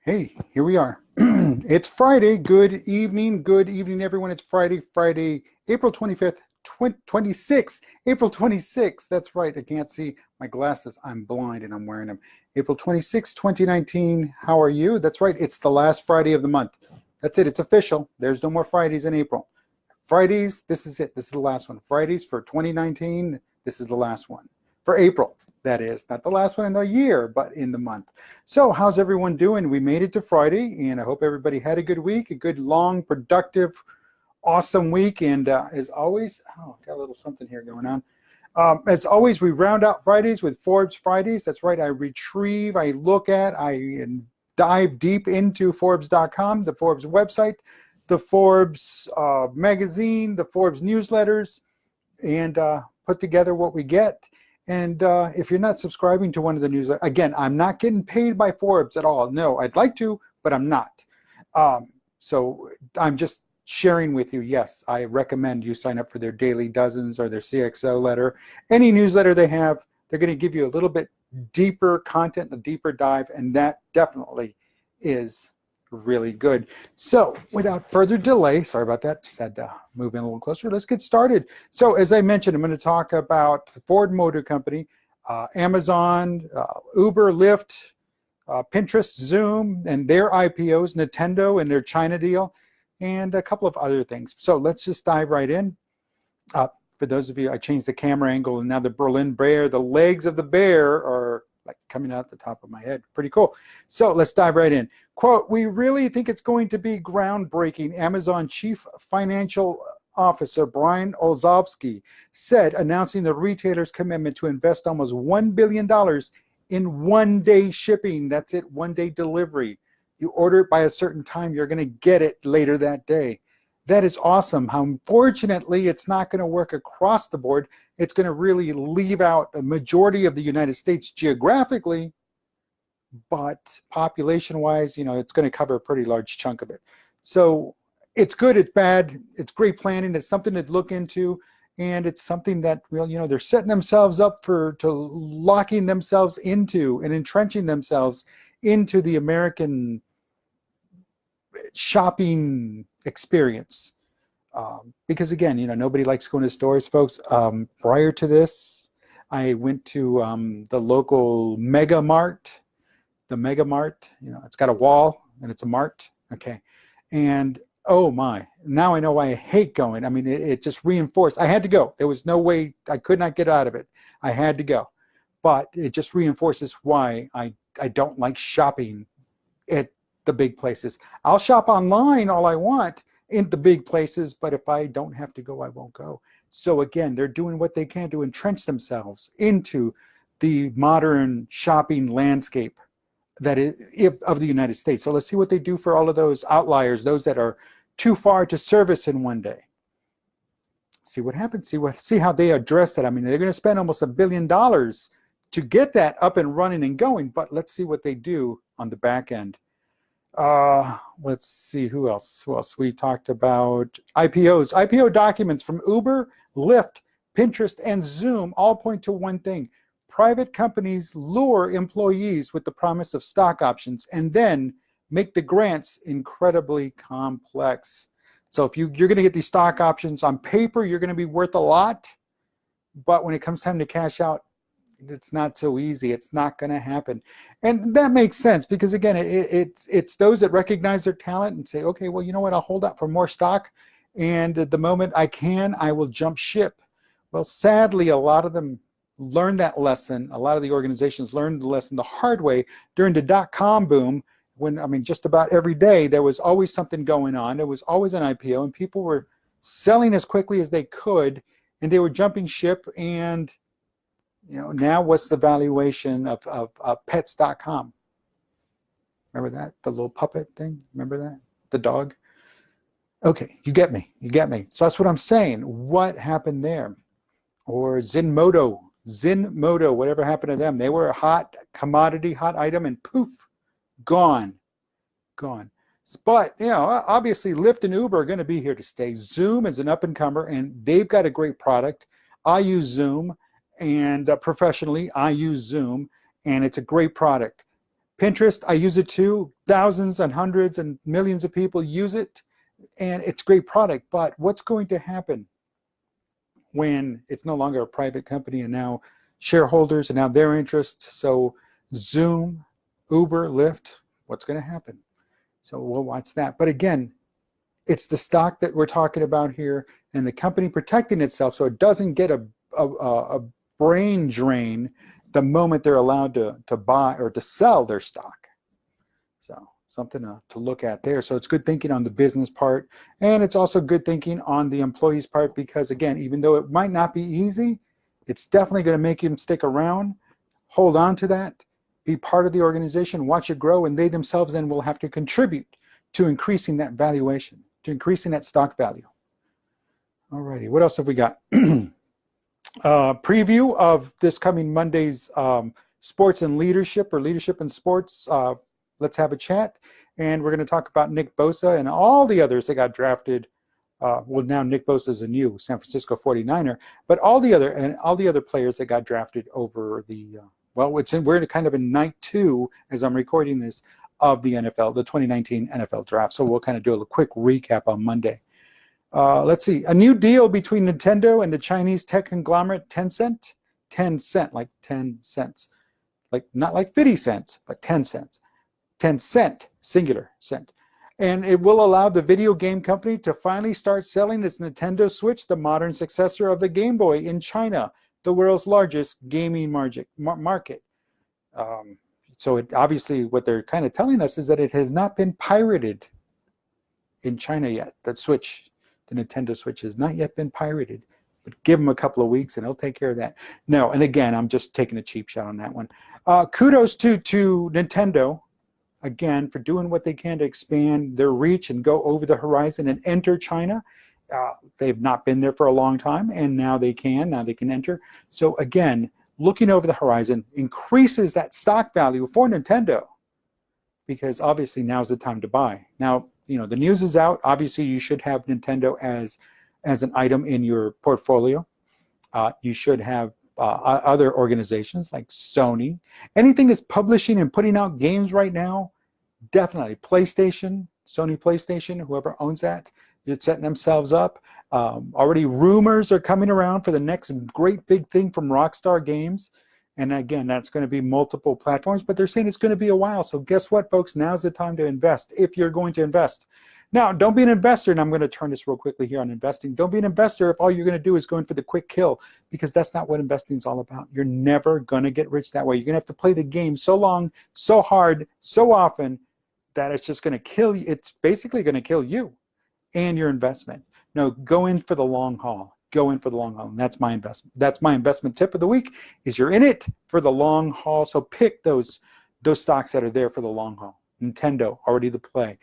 Hey, here we are. It's Friday. Good evening, everyone. It's Friday, April 25th, 26th, April 26th. That's right. I can't see my glasses. I'm blind and I'm wearing them. April 26th, 2019. How are you? That's right. It's the last Friday of the month. That's it. It's official. There's no more Fridays in April. Fridays, this is it. This is the last one. Fridays for 2019, this is the last one. For April, that is. Not the last one in the year, but in the month. So how's everyone doing? We made it to Friday, and I hope everybody had a good week, a good, long, productive, awesome week. And as always, got a little something here going on. As always, we round out Fridays with Forbes Fridays. That's right. I retrieve, I look at, I dive deep into Forbes.com, the Forbes website, the Forbes magazine, the Forbes newsletters, and put together what we get. And if you're not subscribing to one of the newsletters, again, I'm not getting paid by Forbes at all. No, I'd like to, but I'm not. So I'm just sharing with you, yes, I recommend you sign up for their Daily Dozens or their CXO letter. Any newsletter they have, they're going to give you a little bit deeper content, a deeper dive, and that definitely is really good. So without further delay, sorry about that, just had to move in a little closer. Let's get started. So as I mentioned, I'm going to talk about Ford Motor Company, Amazon, Uber, Lyft, Pinterest, Zoom, and their IPOs, Nintendo and their China deal, and a couple of other things. So let's just dive right in. For those of you, I changed the camera angle, and now the Berlin bear, the legs of the bear are like coming out the top of my head. Pretty cool. So let's dive right in. Quote, "We really think it's going to be groundbreaking," Amazon Chief Financial Officer Brian Olsavsky said, announcing the retailer's commitment to invest almost $1 billion in one-day shipping. That's it, one-day delivery. You order it by a certain time, you're going to get it later that day. That is awesome. How unfortunately, it's not going to work across the board. It's going to really leave out a majority of the United States geographically, but population-wise, it's going to cover a pretty large chunk of it. So it's good, it's bad, it's great planning, it's something to look into, and it's something that, well, they're setting themselves up to locking themselves into and entrenching themselves into the American shopping experience. Because again, nobody likes going to stores, folks. Prior to this, I went to the local Mega Mart. The Mega Mart, it's got a wall and it's a mart. Okay. And oh my, now I know why I hate going. I mean, it just reinforced. I had to go. There was no way, I could not get out of it. I had to go. But it just reinforces why I don't like shopping at the big places. I'll shop online all I want in the big places, but if I don't have to go, I won't go. So again, they're doing what they can to entrench themselves into the modern shopping landscape that is of the United States. So let's see what they do for all of those outliers, those that are too far to service in one day. See what happens. See how they address that. I mean, they're going to spend almost $1 billion to get that up and running and going, but let's see what they do on the back end. Let's see, who else? We talked about IPOs. IPO documents from Uber, Lyft, Pinterest, and Zoom all point to one thing. Private companies lure employees with the promise of stock options and then make the grants incredibly complex. So if you're going to get these stock options on paper, you're going to be worth a lot, but when it comes time to cash out, it's not so easy. It's not going to happen. And that makes sense because, again, it's those that recognize their talent and say, okay, well, you know what, I'll hold out for more stock, and at the moment I can, I will jump ship. Well, sadly, a lot of them learned that lesson. A lot of the organizations learned the lesson the hard way during the dot-com boom when, I mean, just about every day there was always something going on. There was always an IPO, and people were selling as quickly as they could, and they were jumping ship. And now what's the valuation of pets.com? Remember that? The little puppet thing? Remember that? The dog? Okay, you get me. So that's what I'm saying. What happened there? Or Zenmoto, whatever happened to them? They were a hot commodity, hot item, and poof, gone. But, obviously Lyft and Uber are going to be here to stay. Zoom is an up-and-comer, and they've got a great product. I use Zoom. And professionally, I use Zoom, and it's a great product. Pinterest, I use it too. Thousands and hundreds and millions of people use it, and it's a great product. But what's going to happen when it's no longer a private company and now shareholders and now their interests? So Zoom, Uber, Lyft, what's going to happen? So we'll watch that. But again, it's the stock that we're talking about here, and the company protecting itself so it doesn't get a brain drain the moment they're allowed to buy or to sell their stock. So something to look at there. So it's good thinking on the business part, and it's also good thinking on the employees part, because again, even though it might not be easy, it's definitely going to make them stick around. Hold on to that, be part of the organization, watch it grow, and they themselves then will have to contribute to increasing that valuation, to increasing that stock value. Alrighty, what else have we got? Preview of this coming Monday's sports and leadership, or leadership and sports. Let's have a chat, and we're going to talk about Nick Bosa and all the others that got drafted. Well, now Nick Bosa is a new San Francisco 49er, but all the other players that got drafted over the we're kind of in night 2 as I'm recording this of the NFL, the 2019 NFL draft. So we'll kind of do a quick recap on Monday. Let's see, a new deal between Nintendo and the Chinese tech conglomerate Tencent. 10 cent, like 10 cents, like not like 50 cents, but 10 cents. 10 cent, singular cent. And it will allow the video game company to finally start selling its Nintendo Switch, the modern successor of the Game Boy, in China, the world's largest gaming market. So it, obviously what they're kind of telling us is that it has not been pirated in China yet. That Switch, the Nintendo Switch, has not yet been pirated. But give them a couple of weeks and they'll take care of that. No, and again, I'm just taking a cheap shot on that one. Kudos to Nintendo, again, for doing what they can to expand their reach and go over the horizon and enter China. They've not been there for a long time, and now they can. Now they can enter. So again, looking over the horizon increases that stock value for Nintendo, because obviously now's the time to buy. Now, you know, the news is out. Obviously, you should have Nintendo as an item in your portfolio. You should have other organizations like Sony. Anything that's publishing and putting out games right now, definitely. PlayStation, Sony PlayStation, whoever owns that, they're setting themselves up. Already rumors are coming around for the next great big thing from Rockstar Games. And again, that's going to be multiple platforms, but they're saying it's going to be a while. So guess what, folks? Now's the time to invest if you're going to invest. Now, don't be an investor, and I'm going to turn this real quickly here on investing. Don't be an investor if all you're going to do is going for the quick kill, because that's not what investing is all about. You're never going to get rich that way. You're going to have to play the game so long, so hard, so often that it's just going to kill you. It's basically going to kill you and your investment. No, go in for the long haul. Go in for the long haul, and that's my investment. That's my investment tip of the week, is you're in it for the long haul. So pick those stocks that are there for the long haul. Nintendo, already the play.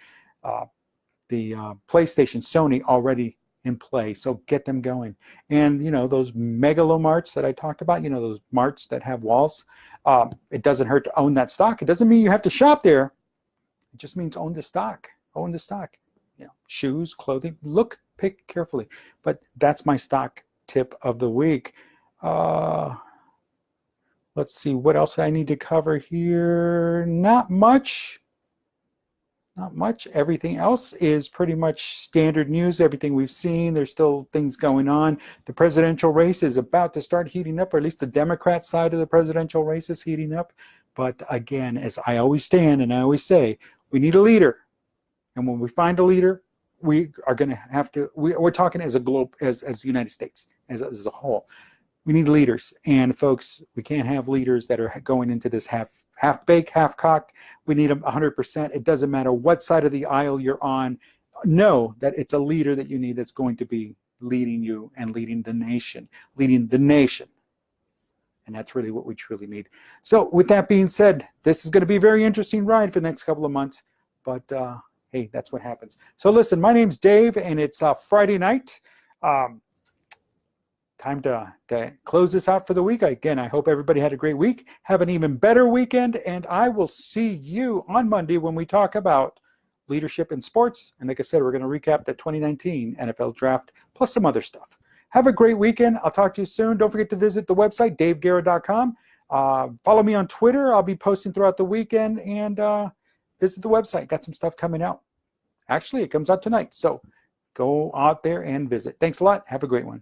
The PlayStation, Sony, already in play. So get them going. And, you know, those megalo marts that I talked about, you know, those marts that have walls, it doesn't hurt to own that stock. It doesn't mean you have to shop there. It just means own the stock. Own the stock. You know, shoes, clothing, look, pick carefully. But that's my stock tip of the week. Let's see, what else I need to cover here? Not much. Not much. Everything else is pretty much standard news. Everything we've seen, there's still things going on. The presidential race is about to start heating up, or at least the Democrat side of the presidential race is heating up. But again, as I always stand and I always say, we need a leader. And when we find a leader, we are going to have to, we're talking as a globe, as the United States, as a whole. We need leaders. And folks, we can't have leaders that are going into this half-baked, half-cocked. We need them 100%. It doesn't matter what side of the aisle you're on. Know that it's a leader that you need that's going to be leading you and leading the nation. Leading the nation. And that's really what we truly need. So with that being said, this is going to be a very interesting ride for the next couple of months. But hey, that's what happens. So listen, my name's Dave, and it's Friday night. Time to close this out for the week. Again, I hope everybody had a great week. Have an even better weekend, and I will see you on Monday when we talk about leadership in sports. And like I said, we're going to recap the 2019 NFL Draft, plus some other stuff. Have a great weekend. I'll talk to you soon. Don't forget to visit the website, daveguerra.com. Follow me on Twitter. I'll be posting throughout the weekend, and visit the website. Got some stuff coming out. Actually, it comes out tonight. So go out there and visit. Thanks a lot. Have a great one.